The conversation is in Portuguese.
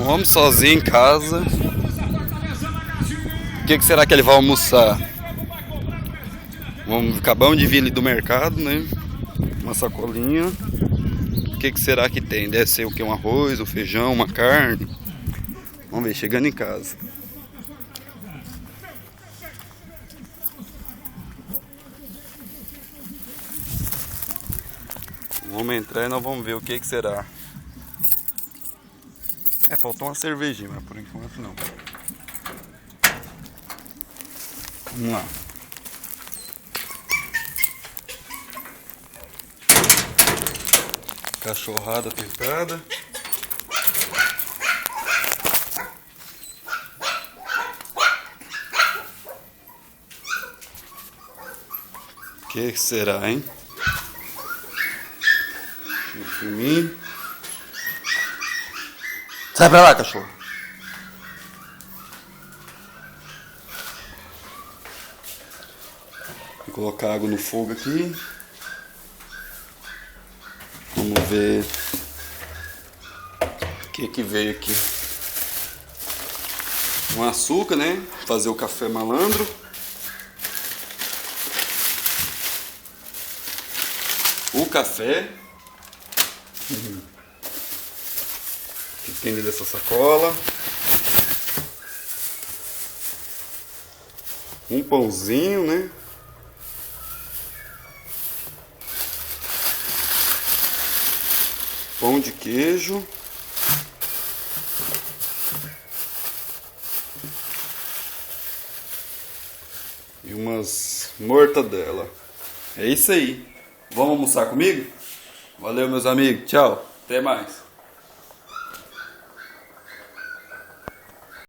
Um homem sozinho em casa. O que será que ele vai almoçar? Acabamos de vir ali do mercado, né? Uma sacolinha. O que será que tem? Deve ser o que? Um arroz, um feijão, uma carne. Vamos ver, chegando em casa. Vamos entrar e nós vamos ver o que será. Faltou uma cervejinha, mas por enquanto não. Vamos lá. Cachorrada picada. O que será, hein? Um filminho. Sai pra lá, cachorro. Vou colocar água no fogo aqui. Vamos ver o que veio aqui. Um açúcar, né? Fazer o café malandro. O café. Que tem dentro dessa sacola. Um pãozinho, né? Pão de queijo. E umas mortadela. É isso aí. Vamos almoçar comigo? Valeu, meus amigos. Tchau. Até mais.